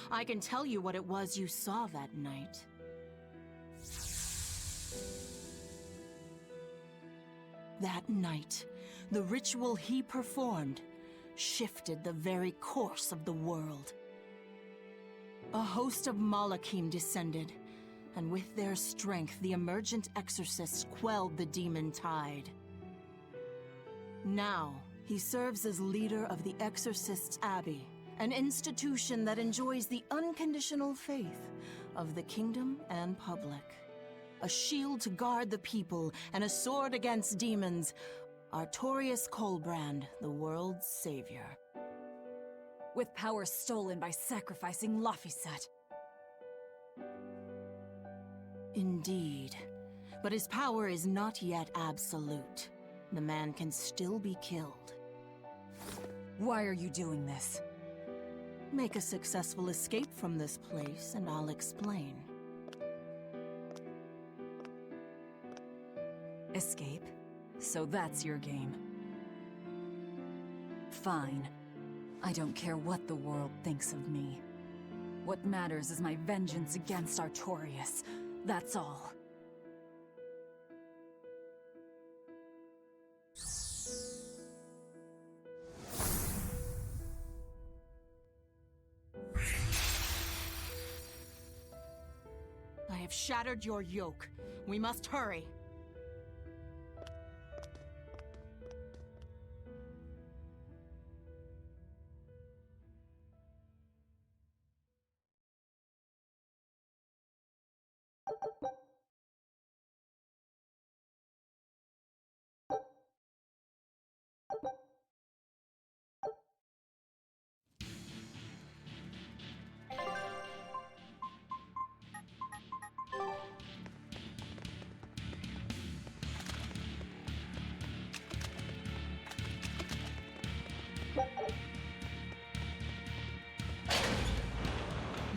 I can tell you what it was you saw that night. That night, the ritual he performed shifted the very course of the world. A host of Malachim descended, and with their strength, the emergent exorcists quelled the demon tide. Now, he serves as leader of the Exorcists' Abbey, an institution that enjoys the unconditional faith of the kingdom and public. A shield to guard the people and a sword against demons, Artorias Colbrand, the world's savior. With power stolen by sacrificing Laphicet. Indeed. But his power is not yet absolute. The man can still be killed. Why are you doing this? Make a successful escape from this place, and I'll explain. Escape? So that's your game. Fine. I don't care what the world thinks of me. What matters is my vengeance against Artorias. That's all. I have shattered your yoke. We must hurry.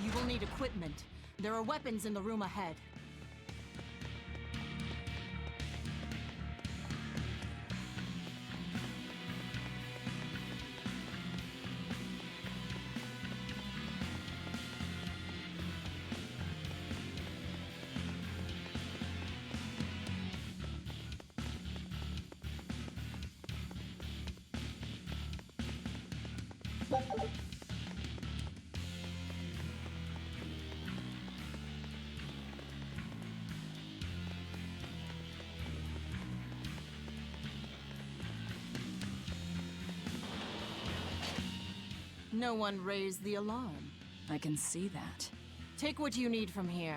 You will need equipment. There are weapons in the room ahead. No one raised the alarm. I can see that. Take what you need from here.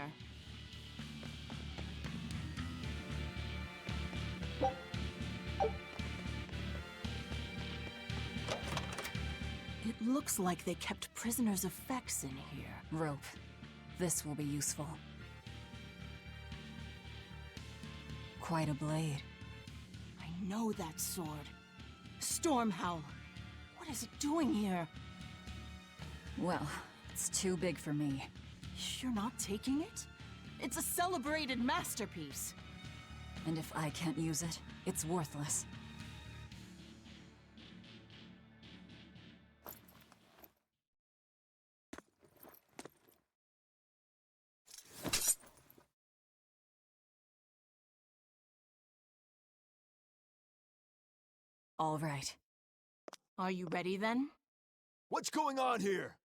It looks like they kept prisoners' effects in here. Rope. This will be useful. Quite a blade. I know that sword. Stormhowl. What is it doing here? Well, it's too big for me. You're not taking it? It's a celebrated masterpiece. And if I can't use it, it's worthless. All right. Are you ready then? What's going on here?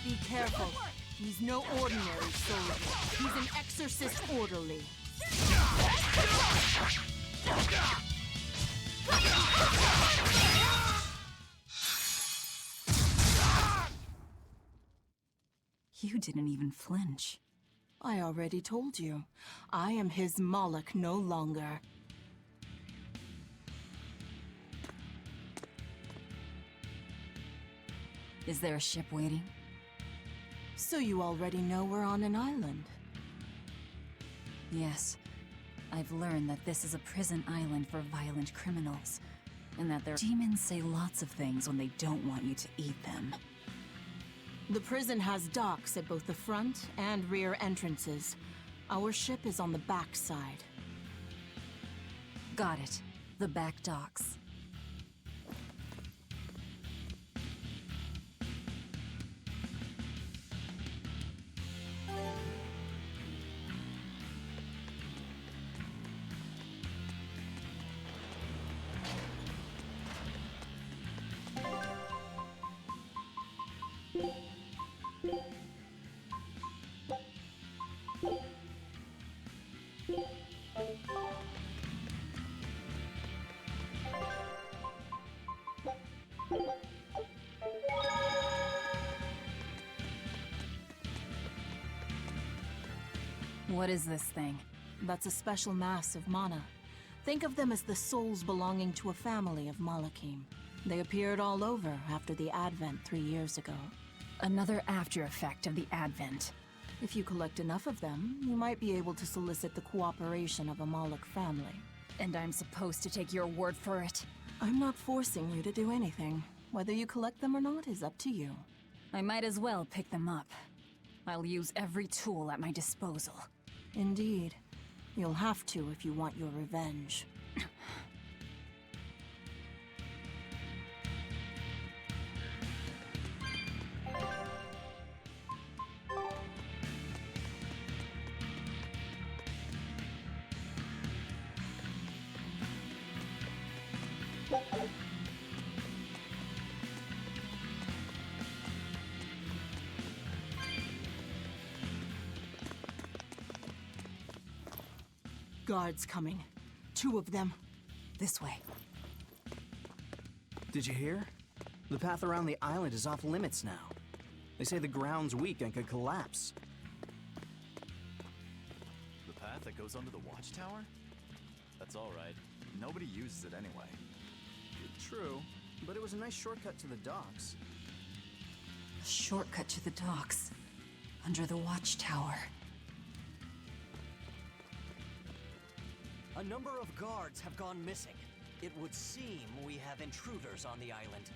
Be careful. He's no ordinary soldier. He's an exorcist orderly. You didn't even flinch. I already told you. I am his Moloch no longer. Is there a ship waiting? So you already know we're on an island? Yes. I've learned that this is a prison island for violent criminals, and that their demons say lots of things when they don't want you to eat them. The prison has docks at both the front and rear entrances. Our ship is on the back side. Got it. The back docks. What is this thing? That's a special mass of mana. Think of them as the souls belonging to a family of Malachim. They appeared all over after the Advent 3 years ago. Another after effect of the Advent. If you collect enough of them, you might be able to solicit the cooperation of a Moloch family. And I'm supposed to take your word for it? I'm not forcing you to do anything. Whether you collect them or not is up to you. I might as well pick them up. I'll use every tool at my disposal. Indeed. You'll have to if you want your revenge. Guards coming. 2 of them. This way. Did you hear? The path around the island is off limits now. They say the ground's weak and could collapse. The path that goes under the watchtower? That's all right. Nobody uses it anyway. True, but it was a nice shortcut to the docks. A shortcut to the docks. Under the watchtower. A number of guards have gone missing. It would seem we have intruders on the island.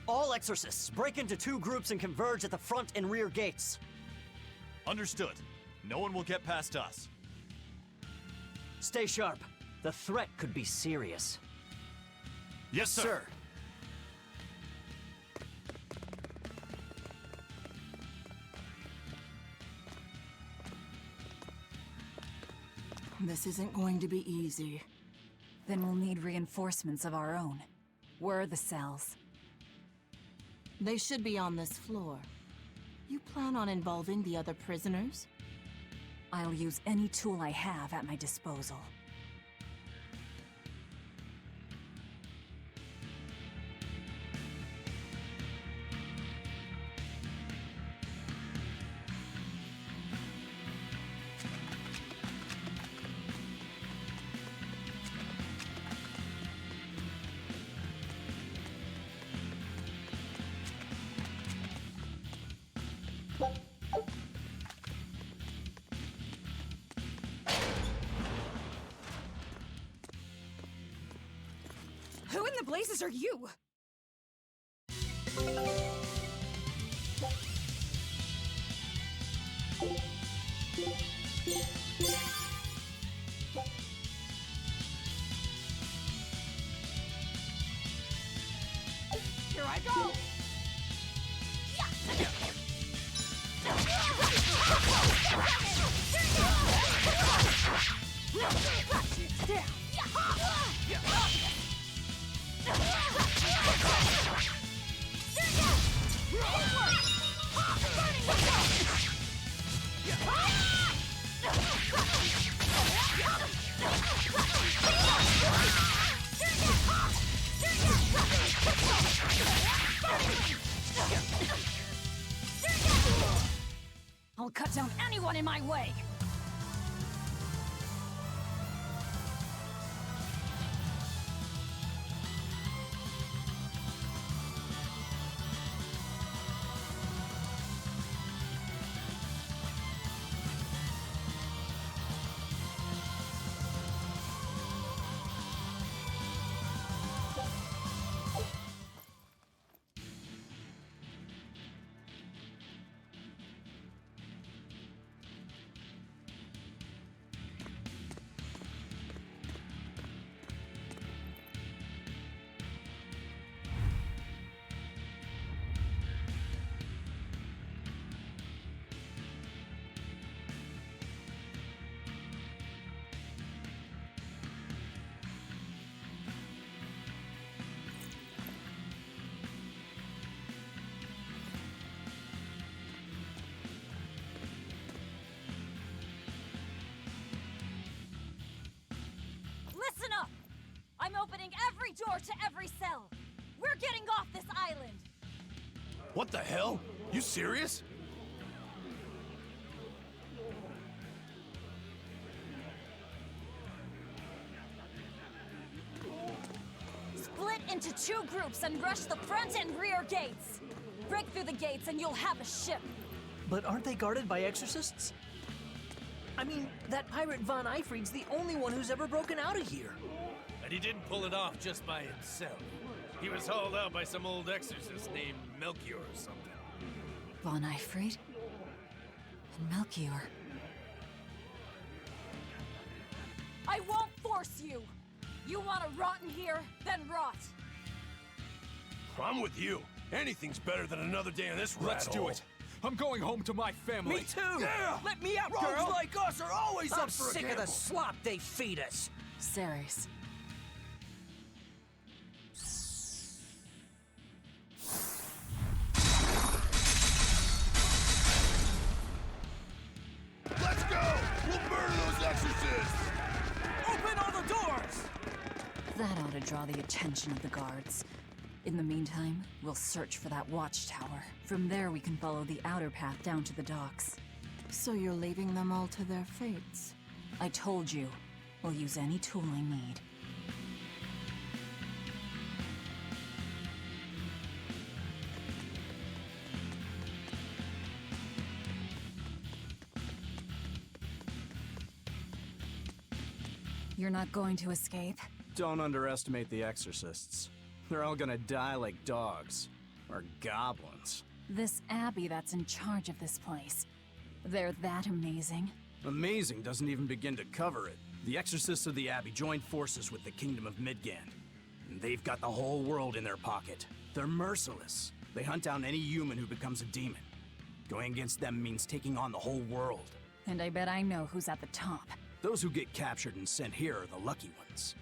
All exorcists, break into 2 groups and converge at the front and rear gates. Understood. No one will get past us. Stay sharp. The threat could be serious. Yes, sir. This isn't going to be easy. Then we'll need reinforcements of our own. Where are the cells? They should be on this floor. You plan on involving the other prisoners? I'll use any tool I have at my disposal. Who in the blazes are you? Here I go! I'll cut down anyone in my way! Listen up! I'm opening every door to every cell! We're getting off this island! What the hell? You serious? Split into 2 groups and rush the front and rear gates! Break through the gates and you'll have a ship! But aren't they guarded by exorcists? I mean, that pirate Von Eyfried's the only one who's ever broken out of here. And he didn't pull it off just by himself. He was hauled out by some old exorcist named Melchior or something. Von Eyfried? And Melchior. I won't force you! You want to rot in here? Then rot! I'm with you. Anything's better than another day in this rat Let's do hole. it. I'm going home to my family. Me too! Yeah! Let me out, Rogues girl! like us are always I'm up for a sick of gamble. the slop they feed us! Ceres. Let's go! We'll murder those exorcists! Open all the doors! That ought to draw the attention of the guards. In the meantime, we'll search for that watchtower. From there, we can follow the outer path down to the docks. So you're leaving them all to their fates? I told you, we'll use any tool I need. You're not going to escape? Don't underestimate the exorcists. They're all gonna die like dogs. Or goblins. This Abbey that's in charge of this place. They're that amazing? Amazing doesn't even begin to cover it. The exorcists of the Abbey joined forces with the Kingdom of Midgand. And they've got the whole world in their pocket. They're merciless. They hunt down any human who becomes a demon. Going against them means taking on the whole world. And I bet I know who's at the top. Those who get captured and sent here are the lucky ones.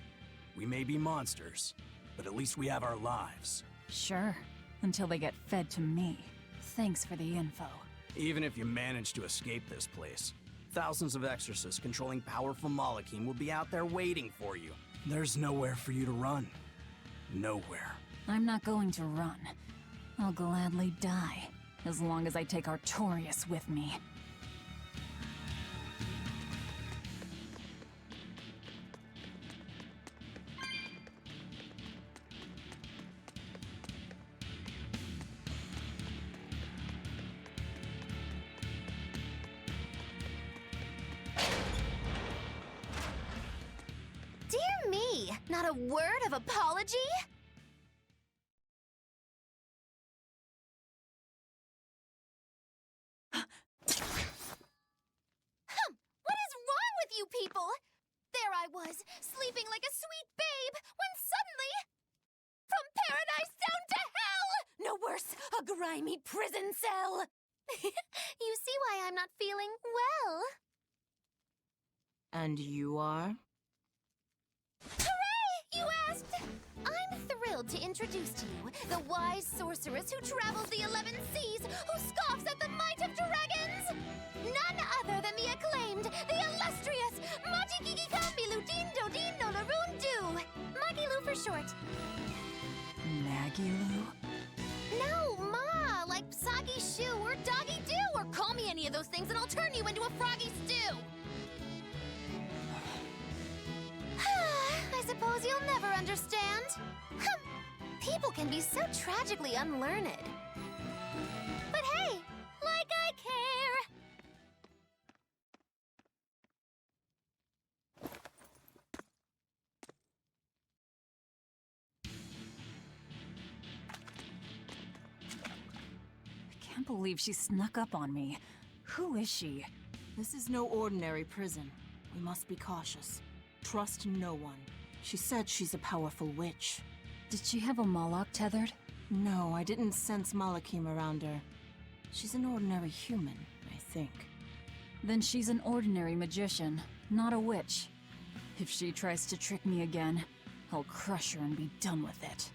We may be monsters, but at least we have our lives. Sure, until they get fed to me. Thanks for the info. Even if you manage to escape this place, thousands of exorcists controlling powerful Malachim will be out there waiting for you. There's nowhere for you to run. Nowhere. I'm not going to run. I'll gladly die, as long as I take Artorias with me. Dear me, not a word of apology? people! There I was, sleeping like a sweet babe, when suddenly... From paradise down to hell! No worse, a grimy prison cell! You see why I'm not feeling well. And you are? Hooray! You asked! I'm thrilled to introduce to you the wise sorceress who travels the 11 seas, who scoffs at the might of dragons! None other than the acclaimed, the illustrious Majikiki Kambilu Dindo Dindo Laroon Do! Magilu for short. Magilu? No, Ma! Like Soggy Shoe or Doggy Doo, or call me any of those things and I'll turn you into a froggy stew! I suppose you'll never understand. People can be so tragically unlearned. But hey, like I care! I can't believe she snuck up on me. Who is she? This is no ordinary prison. We must be cautious. Trust no one. She said she's a powerful witch. Did she have a Moloch tethered? No, I didn't sense Malakim around her. She's an ordinary human, I think. Then she's an ordinary magician, not a witch. If she tries to trick me again, I'll crush her and be done with it.